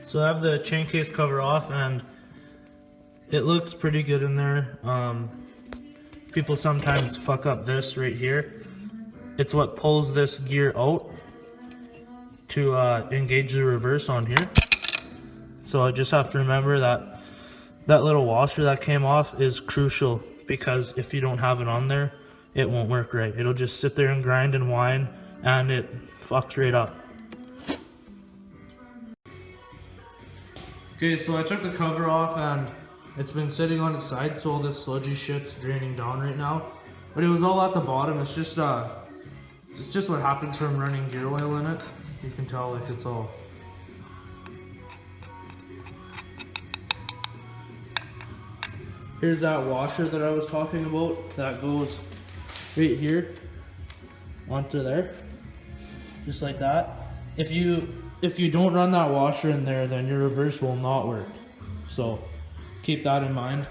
So I have the chain case cover off and it looks pretty good in there. People sometimes fuck up this right here. It's what pulls this gear out to engage the reverse on here. So I just have to remember that that little washer that came off is crucial, because if you don't have it on there, it won't work right. It'll just sit there and grind and whine and it fucks right up. Okay, so I took the cover off and it's been sitting on its side, so all this sludgy shit's draining down right now. But it was all at the bottom. It's just what happens from running gear oil in it. You can tell like it's all. Here's that washer that I was talking about that goes right here onto there, just like that. If you don't run that washer in there, then your reverse will not work. So keep that in mind.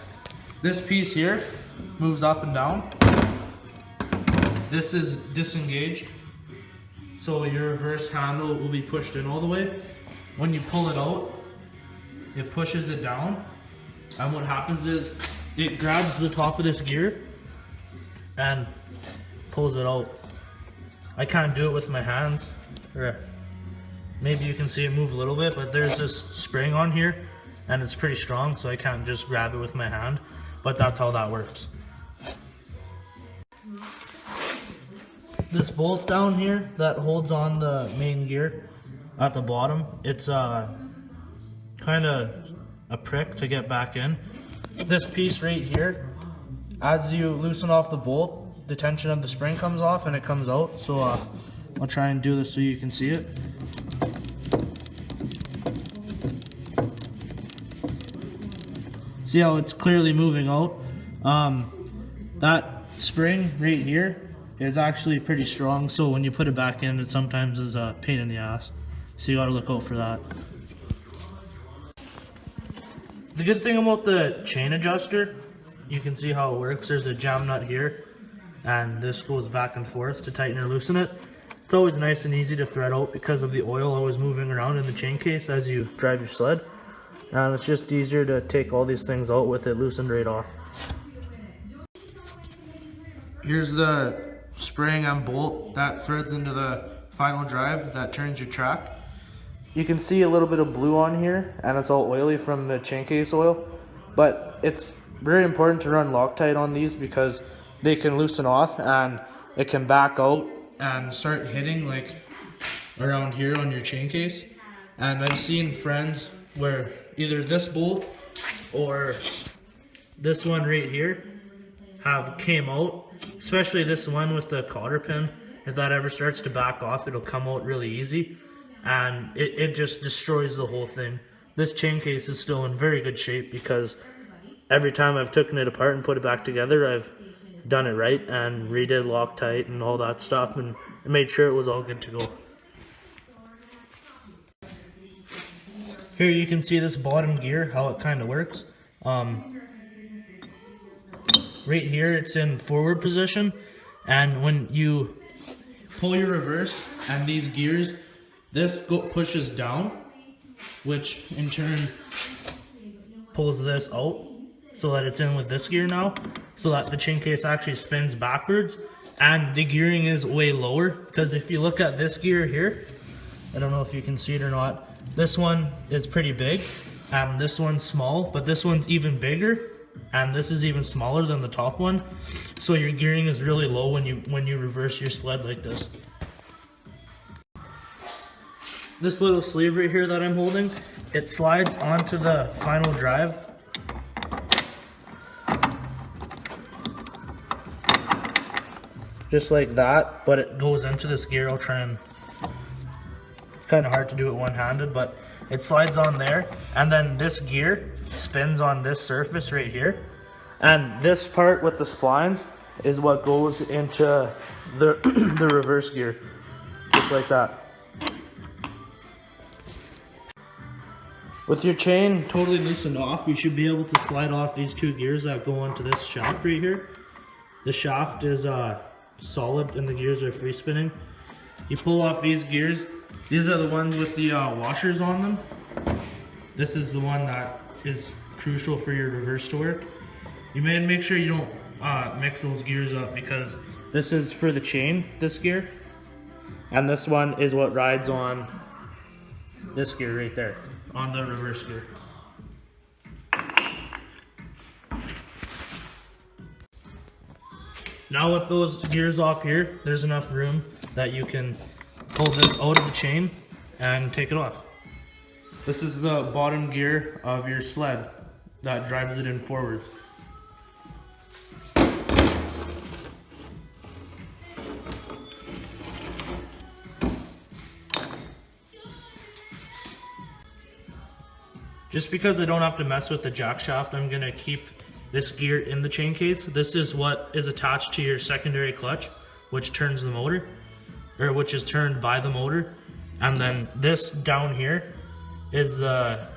This piece here moves up and down. This is disengaged, so your reverse handle will be pushed in all the way. When you pull it out, it pushes it down, and what happens is it grabs the top of this gear and pulls it out. I can't do it with my hands. Maybe you can see it move a little bit, but there's this spring on here and it's pretty strong, so I can't just grab it with my hand, but that's how that works. This bolt down here that holds on the main gear at the bottom, it's kind of a prick to get back in. This piece right here, as you loosen off the bolt, the tension of the spring comes off and it comes out. So I'll try and do this so you can see it. See how it's clearly moving out? That spring right here is actually pretty strong, so when you put it back in, it sometimes is a pain in the ass. So you gotta look out for that. The good thing about the chain adjuster, you can see how it works. There's a jam nut here, and this goes back and forth to tighten or loosen it. It's always nice and easy to thread out because of the oil always moving around in the chain case as you drive your sled. And it's just easier to take all these things out with it loosened right off. Here's the spring and bolt that threads into the final drive that turns your track. You can see a little bit of blue on here, and it's all oily from the chain case oil, but it's very important to run Loctite on these because they can loosen off and it can back out and start hitting like around here on your chain case. And I've seen friends where either this bolt or this one right here have came out, especially this one with the cotter pin. If that ever starts to back off, it'll come out really easy, and it just destroys the whole thing. This chain case is still in very good shape because every time I've taken it apart and put it back together, I've done it right and redid Loctite and all that stuff and made sure it was all good to go. Here you can see this bottom gear, how it kind of works. Right here it's in forward position, and when you pull your reverse and these gears, this pushes down, which in turn pulls this out so that it's in with this gear now, so that the chain case actually spins backwards, and the gearing is way lower. Because if you look at this gear here, I don't know if you can see it or not, this one is pretty big, and this one's small, but this one's even bigger, and this is even smaller than the top one. So your gearing is really low when you reverse your sled like this. This little sleeve right here that I'm holding, it slides onto the final drive. Just like that, but it goes into this gear. I'll try and, it's kind of hard to do it one-handed, but it slides on there, and then this gear spins on this surface right here, and this part with the splines is what goes into the the reverse gear, just like that. With your chain totally loosened off, you should be able to slide off these two gears that go onto this shaft right here. The shaft is solid and the gears are free spinning. You pull off these gears. These are the ones with the washers on them. This is the one that is crucial for your reverse to work. You may make sure you don't mix those gears up, because this is for the chain, this gear, and this one is what rides on this gear right there, on the reverse gear. Now with those gears off here, there's enough room that you can pull this out of the chain and take it off. This is the bottom gear of your sled that drives it in forwards. Just because I don't have to mess with the jack shaft, I'm gonna keep this gear in the chain case. This is what is attached to your secondary clutch, which turns the motor, or which is turned by the motor. And then this down here is the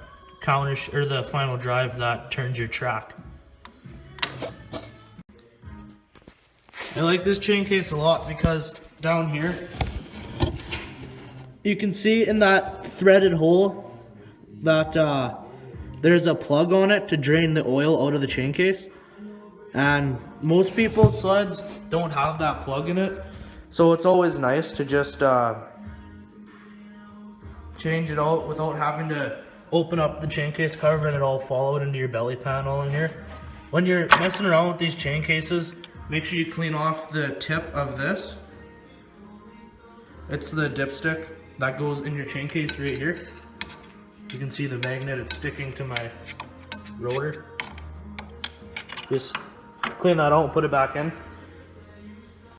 or the final drive that turns your track. I like this chain case a lot because down here, you can see in that threaded hole that there's a plug on it to drain the oil out of the chain case. And most people's sleds don't have that plug in it. So it's always nice to just change it out without having to open up the chain case cover and it all fall out into your belly panel in here. When you're messing around with these chain cases, make sure you clean off the tip of this. It's the dipstick that goes in your chain case right here. You can see the magnet, it's sticking to my rotor. Just clean that out and put it back in.